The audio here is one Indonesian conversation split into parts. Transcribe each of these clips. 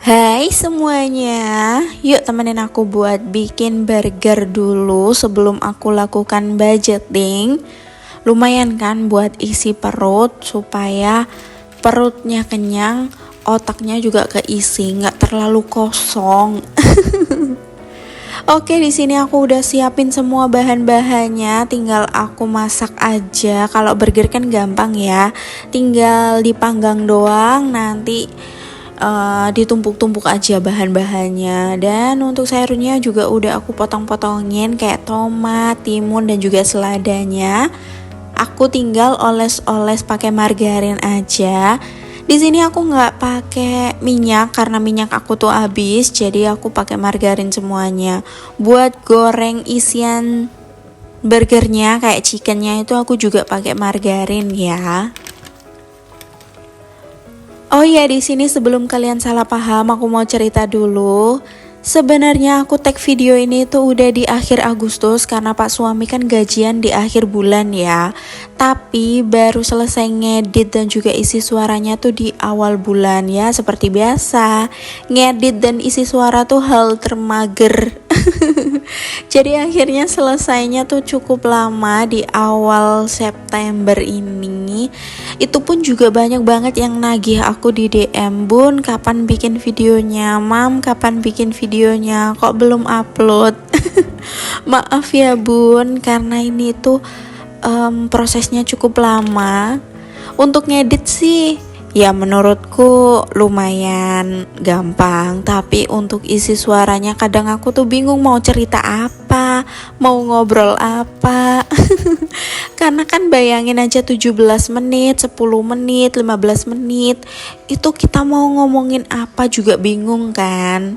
Hai semuanya, yuk temenin aku buat bikin burger dulu sebelum aku lakukan budgeting. Lumayan kan buat isi perut supaya perutnya kenyang, otaknya juga keisi, nggak terlalu kosong. Oke, di sini aku udah siapin semua bahan-bahannya, tinggal aku masak aja. Kalau burger kan gampang ya, tinggal dipanggang doang, nanti ditumpuk-tumpuk aja bahan-bahannya. Dan untuk sayurnya juga udah aku potong-potongin kayak tomat, timun dan juga seladanya. Aku tinggal oles-oles pakai margarin aja. Di sini aku nggak pakai minyak karena minyak aku tuh habis, jadi aku pakai margarin semuanya. Buat goreng isian burgernya kayak chickennya itu aku juga pakai margarin ya. Oh iya, di sini sebelum kalian salah paham, aku mau cerita dulu. Sebenarnya aku tag video ini tuh udah di akhir Agustus karena Pak suami kan gajian di akhir bulan ya. Tapi baru selesai ngedit dan juga isi suaranya tuh di awal bulan ya. Seperti biasa, ngedit dan isi suara tuh hal termager. Jadi akhirnya selesainya tuh cukup lama di awal September ini. Itu pun juga banyak banget yang nagih aku di DM, Bun kapan bikin videonya, Mam kapan bikin videonya, kok belum upload. Maaf ya Bun, karena ini tuh prosesnya cukup lama. Untuk ngedit sih ya menurutku lumayan gampang, tapi untuk isi suaranya kadang aku tuh bingung mau cerita apa, mau ngobrol apa. Karena kan bayangin aja 17 menit, 10 menit, 15 menit, itu kita mau ngomongin apa juga bingung kan.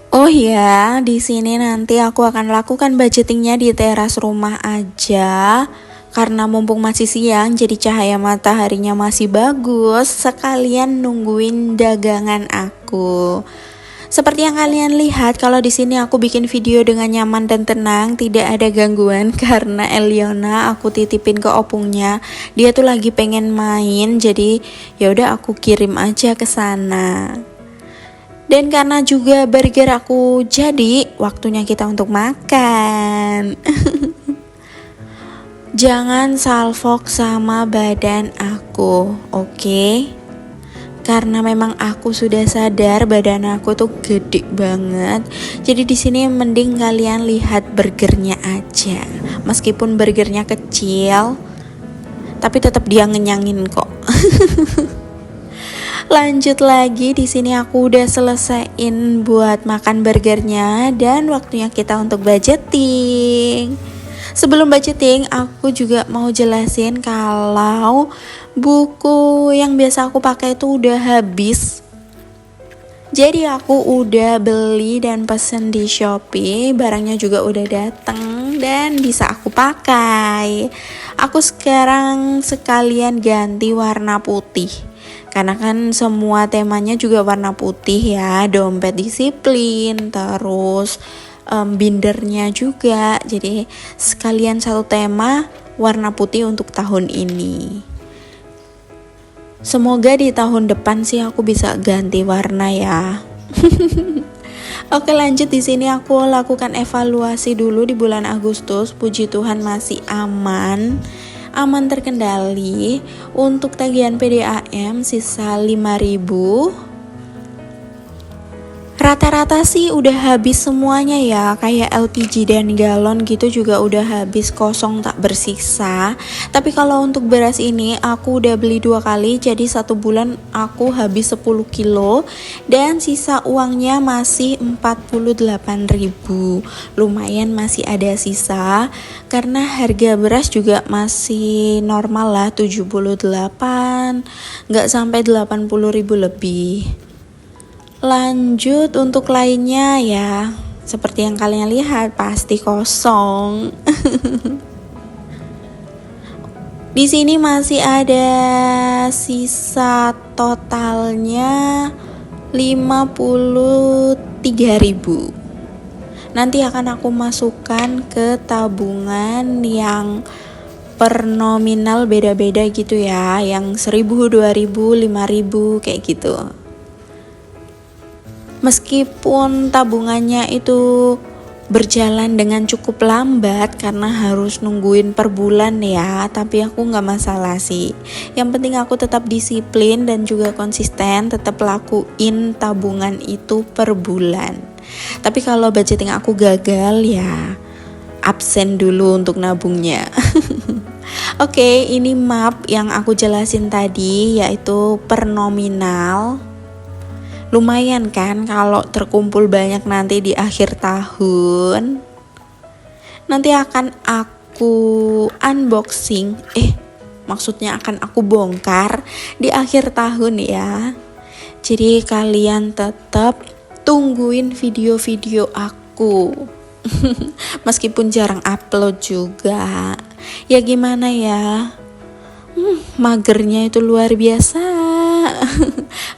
Oh ya, di sini nanti aku akan lakukan budgetingnya di teras rumah aja. Karena mumpung masih siang, jadi cahaya mataharinya masih bagus, sekalian nungguin dagangan aku. Seperti yang kalian lihat, kalau di sini aku bikin video dengan nyaman dan tenang, tidak ada gangguan karena Eliona aku titipin ke opungnya. Dia tuh lagi pengen main, jadi ya udah aku kirim aja ke sana. Dan karena juga burger aku jadi, waktunya kita untuk makan. Jangan salfok sama badan aku, oke? Karena memang aku sudah sadar badan aku tuh gede banget. Jadi di sini mending kalian lihat burgernya aja. Meskipun burgernya kecil, tapi tetap dia ngenyangin kok. Lanjut lagi, di sini aku udah selesaiin buat makan burgernya dan waktunya kita untuk budgeting. Sebelum budgeting, aku juga mau jelasin kalau buku yang biasa aku pakai itu udah habis. Jadi aku udah beli dan pesen di Shopee, barangnya juga udah datang dan bisa aku pakai. Aku sekarang sekalian ganti warna putih. Karena kan semua temanya juga warna putih ya, dompet disiplin, terus bindernya juga. Jadi sekalian satu tema warna putih untuk tahun ini. Semoga di tahun depan sih aku bisa ganti warna ya. Oke, lanjut. Di sini aku lakukan evaluasi dulu di bulan Agustus. Puji Tuhan masih aman terkendali. Untuk tagihan PDAM sisa 5.000. Rata-rata sih udah habis semuanya ya, kayak LPG dan galon gitu juga udah habis, kosong tak bersisa. Tapi kalau untuk beras ini aku udah beli 2 kali, jadi 1 bulan aku habis 10 kilo dan sisa uangnya masih 48.000. Lumayan masih ada sisa karena harga beras juga masih normal lah, 78, nggak sampai 80.000 lebih. Lanjut untuk lainnya ya, seperti yang kalian lihat pasti kosong. Di sini masih ada sisa totalnya 53.000. Nanti akan aku masukkan ke tabungan yang per nominal beda-beda gitu ya, yang 1.000, 2.000, 5.000 kayak gitu. Meskipun tabungannya itu berjalan dengan cukup lambat karena harus nungguin per bulan ya, tapi aku nggak masalah sih. Yang penting aku tetap disiplin dan juga konsisten, tetap lakuin tabungan itu per bulan. Tapi kalau budgeting aku gagal ya absen dulu untuk nabungnya. Oke, ini map yang aku jelasin tadi, yaitu per nominal. Lumayan kan kalau terkumpul banyak nanti di akhir tahun. Nanti akan aku unboxing, maksudnya akan aku bongkar di akhir tahun ya. Jadi kalian tetap tungguin video-video aku. Meskipun jarang upload juga. Ya gimana ya? Magernya itu luar biasa.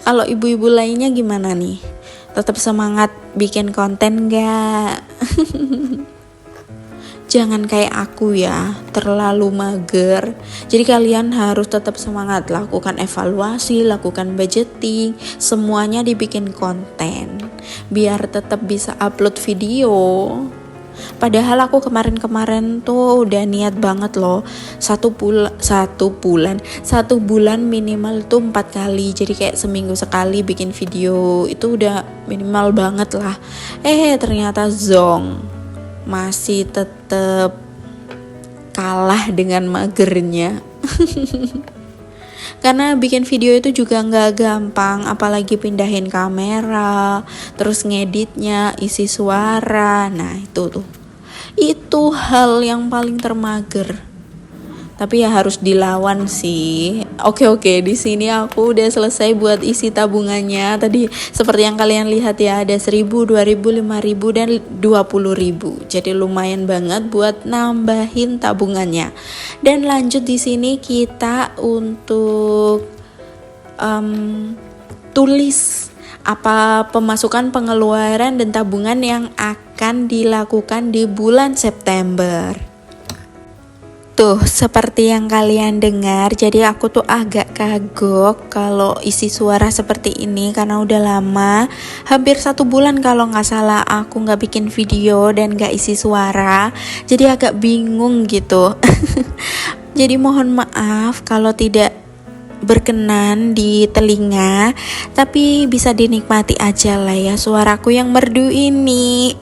Kalau ibu-ibu lainnya gimana nih? Tetap semangat bikin konten gak? Jangan kayak aku ya, terlalu mager. Jadi kalian harus tetap semangat, lakukan evaluasi, lakukan budgeting, semuanya dibikin konten biar tetap bisa upload video. Padahal aku kemarin tuh udah niat banget loh, satu bulan minimal tuh 4 kali, jadi kayak seminggu sekali bikin video, itu udah minimal banget lah. Ternyata zong, masih tetap kalah dengan magernya. Karena bikin video itu juga gak gampang, apalagi pindahin kamera, terus ngeditnya, isi suara. Nah itu hal yang paling termager. Tapi ya harus dilawan sih. Oke, di sini aku udah selesai buat isi tabungannya. Tadi seperti yang kalian lihat ya, ada 1.000, 2.000, 5.000 dan 20.000. Jadi lumayan banget buat nambahin tabungannya. Dan lanjut di sini kita untuk tulis apa pemasukan, pengeluaran dan tabungan yang akan dilakukan di bulan September. Tuh, seperti yang kalian dengar, jadi aku tuh agak kagok kalau isi suara seperti ini karena udah lama, hampir 1 bulan kalau nggak salah aku nggak bikin video dan nggak isi suara, jadi agak bingung gitu. Jadi mohon maaf kalau tidak berkenan di telinga, tapi bisa dinikmati aja lah ya suaraku yang merdu ini.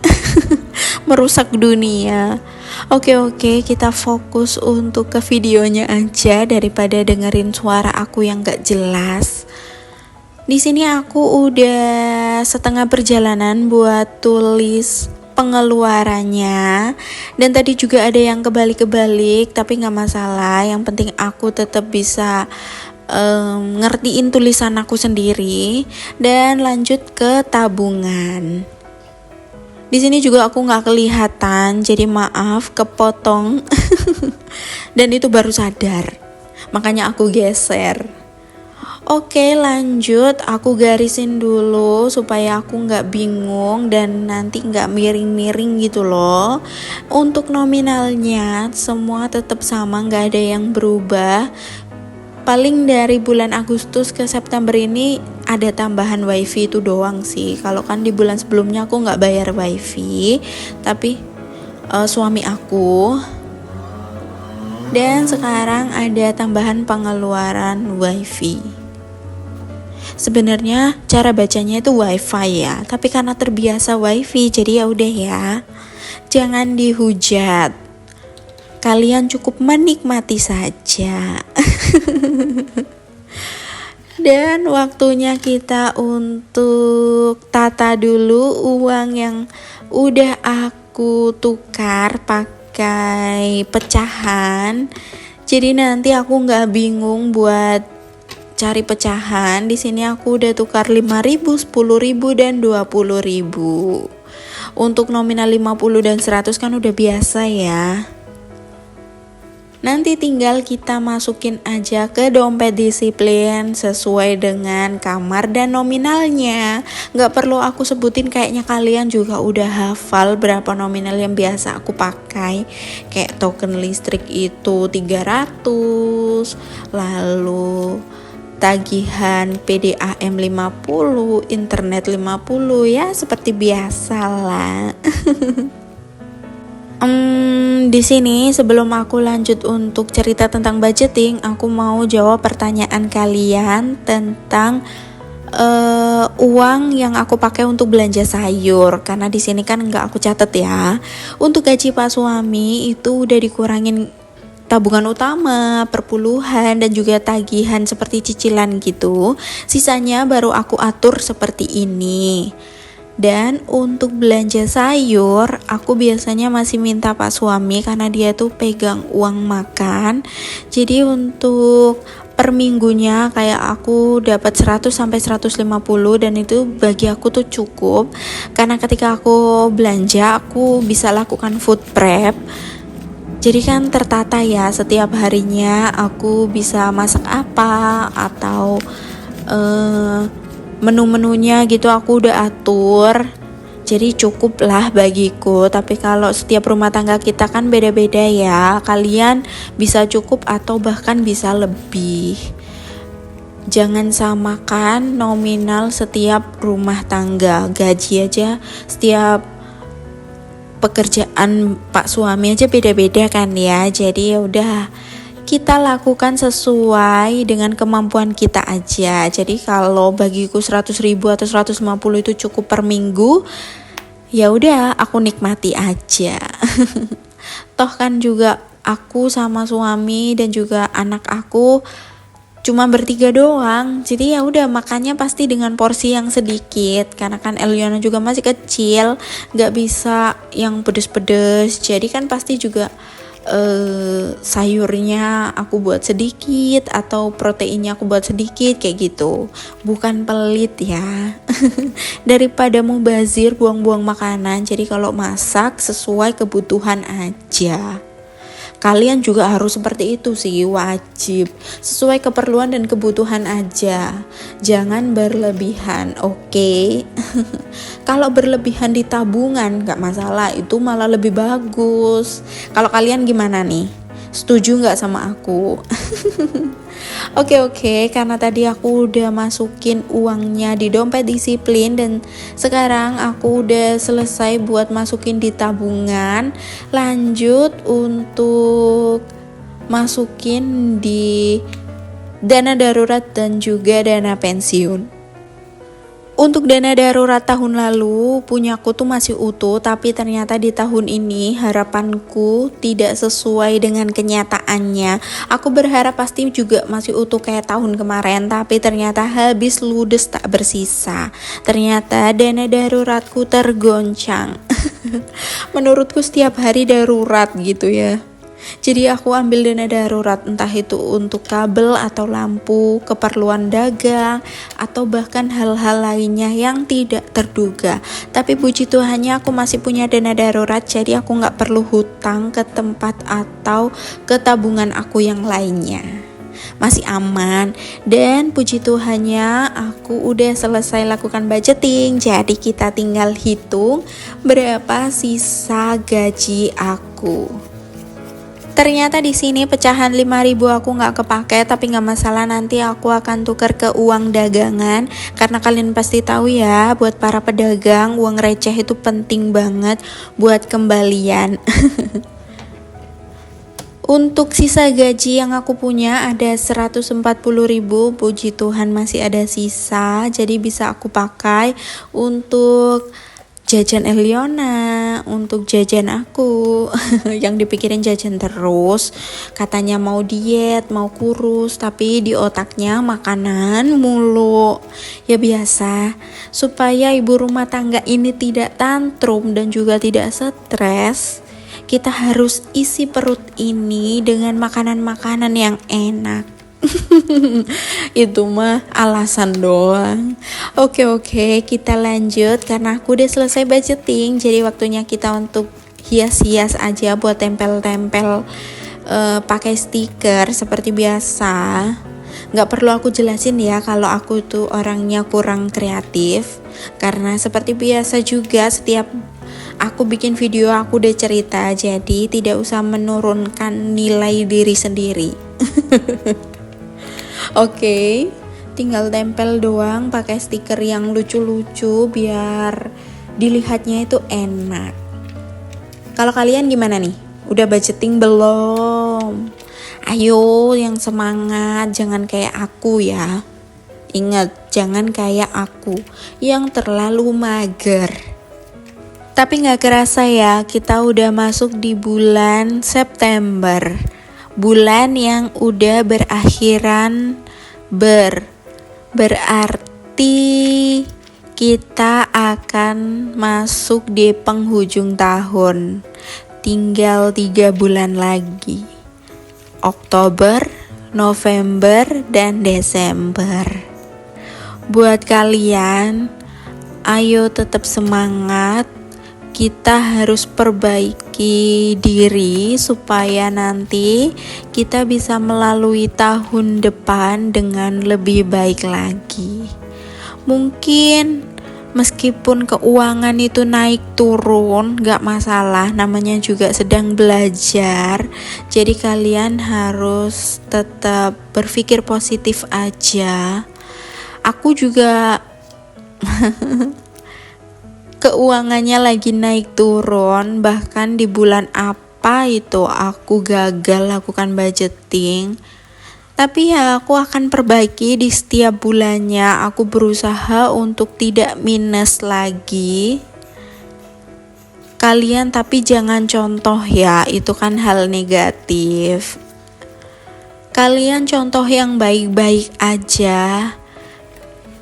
Merusak dunia. Oke, kita fokus untuk ke videonya aja daripada dengerin suara aku yang gak jelas. Di sini aku udah setengah perjalanan buat tulis pengeluarannya, dan tadi juga ada yang kebalik-kebalik, tapi gak masalah. Yang penting aku tetap bisa ngertiin tulisan aku sendiri. Dan lanjut ke tabungan. Di sini juga aku nggak kelihatan, jadi maaf kepotong. Dan itu baru sadar, makanya aku geser. Oke, lanjut, aku garisin dulu supaya aku nggak bingung dan nanti nggak miring-miring gitu loh. Untuk nominalnya semua tetap sama, nggak ada yang berubah. Paling dari bulan Agustus ke September ini ada tambahan wifi itu doang sih. Kalau kan di bulan sebelumnya aku nggak bayar wifi, tapi suami aku. Dan sekarang ada tambahan pengeluaran wifi. Sebenarnya cara bacanya itu wifi ya, tapi karena terbiasa wifi jadi ya udah ya. Jangan dihujat. Kalian cukup menikmati saja. Dan waktunya kita untuk tata dulu uang yang udah aku tukar pakai pecahan. Jadi nanti aku nggak bingung buat cari pecahan. Di sini aku udah tukar 5.000, 10.000 dan 20.000. Untuk nominal 50 dan 100 kan udah biasa ya. Nanti tinggal kita masukin aja ke dompet disiplin sesuai dengan kamar dan nominalnya. Gak perlu aku sebutin, kayaknya kalian juga udah hafal berapa nominal yang biasa aku pakai. Kayak token listrik itu 300, lalu tagihan PDAM 50, internet 50 ya seperti biasa lah. Di sini sebelum aku lanjut untuk cerita tentang budgeting, aku mau jawab pertanyaan kalian tentang uang yang aku pakai untuk belanja sayur, karena di sini kan nggak aku catat ya. Untuk gaji Pak suami itu udah dikurangin tabungan utama, perpuluhan, dan juga tagihan seperti cicilan gitu. Sisanya baru aku atur seperti ini. Dan untuk belanja sayur, aku biasanya masih minta Pak suami karena dia tuh pegang uang makan. Jadi untuk per minggunya kayak aku dapat 100 sampai 150, dan itu bagi aku tuh cukup. Karena ketika aku belanja, aku bisa lakukan food prep. Jadi kan tertata ya, setiap harinya aku bisa masak apa atau menu-menunya gitu aku udah atur. Jadi cukup lah bagiku. Tapi kalau setiap rumah tangga kita kan beda-beda ya. Kalian bisa cukup atau bahkan bisa lebih. Jangan samakan nominal setiap rumah tangga. Gaji aja setiap pekerjaan Pak suami aja beda-beda kan ya. Jadi ya udah, kita lakukan sesuai dengan kemampuan kita aja. Jadi kalau bagiku 100.000 atau 150 itu cukup per minggu, ya udah aku nikmati aja. Toh kan juga aku sama suami dan juga anak aku cuma bertiga doang. Jadi ya udah makannya pasti dengan porsi yang sedikit, karena kan Eliona juga masih kecil, nggak bisa yang pedes-pedes. Jadi kan pasti juga sayurnya aku buat sedikit atau proteinnya aku buat sedikit kayak gitu, bukan pelit ya. Daripada mubazir buang-buang makanan, jadi kalau masak sesuai kebutuhan aja. Kalian juga harus seperti itu sih, wajib sesuai keperluan dan kebutuhan aja, jangan berlebihan, oke? Kalau berlebihan di tabungan gak masalah, itu malah lebih bagus. Kalau kalian gimana nih? Setuju gak sama aku? Oke, karena tadi aku udah masukin uangnya di dompet disiplin dan sekarang aku udah selesai buat masukin di tabungan. Lanjut untuk masukin di dana darurat dan juga dana pensiun. Untuk dana darurat tahun lalu punyaku tuh masih utuh, tapi ternyata di tahun ini harapanku tidak sesuai dengan kenyataannya. Aku berharap pasti juga masih utuh kayak tahun kemarin, tapi ternyata habis ludes tak bersisa. Ternyata dana daruratku tergoncang. Menurutku setiap hari darurat gitu ya. Jadi aku ambil dana darurat, entah itu untuk kabel atau lampu, keperluan dagang, atau bahkan hal-hal lainnya yang tidak terduga. Tapi puji Tuhannya aku masih punya dana darurat, jadi aku gak perlu hutang ke tempat atau ke tabungan aku yang lainnya. Masih aman, dan puji Tuhannya aku udah selesai lakukan budgeting. Jadi kita tinggal hitung berapa sisa gaji aku. Ternyata di sini pecahan 5.000 aku nggak kepake, tapi nggak masalah, nanti aku akan tukar ke uang dagangan. Karena kalian pasti tahu ya, buat para pedagang uang receh itu penting banget buat kembalian. Untuk sisa gaji yang aku punya ada 140.000, puji Tuhan masih ada sisa, jadi bisa aku pakai untuk jajan Eliona, untuk jajan aku. Yang dipikirin jajan terus, katanya mau diet, mau kurus, tapi di otaknya makanan mulu. Ya biasa, supaya ibu rumah tangga ini tidak tantrum dan juga tidak stres, kita harus isi perut ini dengan makanan-makanan yang enak. Itu mah alasan doang. Oke, kita lanjut karena aku udah selesai budgeting. Jadi waktunya kita untuk hias-hias aja, buat tempel-tempel pakai stiker seperti biasa. Gak perlu aku jelasin ya kalau aku tuh orangnya kurang kreatif, karena seperti biasa juga setiap aku bikin video aku udah cerita, jadi tidak usah menurunkan nilai diri sendiri. Oke, tinggal tempel doang pakai stiker yang lucu-lucu biar dilihatnya itu enak. Kalau kalian gimana nih? Udah budgeting belum? Ayo yang semangat, jangan kayak aku ya. Ingat, jangan kayak aku yang terlalu mager. Tapi gak kerasa ya, kita udah masuk di bulan September. Bulan yang udah berakhiran berarti kita akan masuk di penghujung tahun. Tinggal 3 bulan lagi. Oktober, November, dan Desember. Buat kalian, ayo tetap semangat. Kita harus perbaiki diri supaya nanti kita bisa melalui tahun depan dengan lebih baik lagi. Mungkin meskipun keuangan itu naik turun, gak masalah, namanya juga sedang belajar. Jadi kalian harus tetap berpikir positif aja. Aku juga keuangannya lagi naik turun, bahkan di bulan apa itu aku gagal lakukan budgeting. Tapi ya aku akan perbaiki di setiap bulannya. Aku berusaha untuk tidak minus lagi. Kalian tapi jangan contoh ya, itu kan hal negatif. Kalian contoh yang baik-baik aja.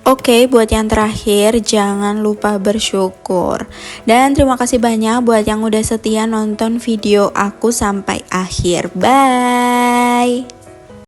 Oke, buat yang terakhir, jangan lupa bersyukur. Dan terima kasih banyak buat yang udah setia nonton video aku sampai akhir. Bye!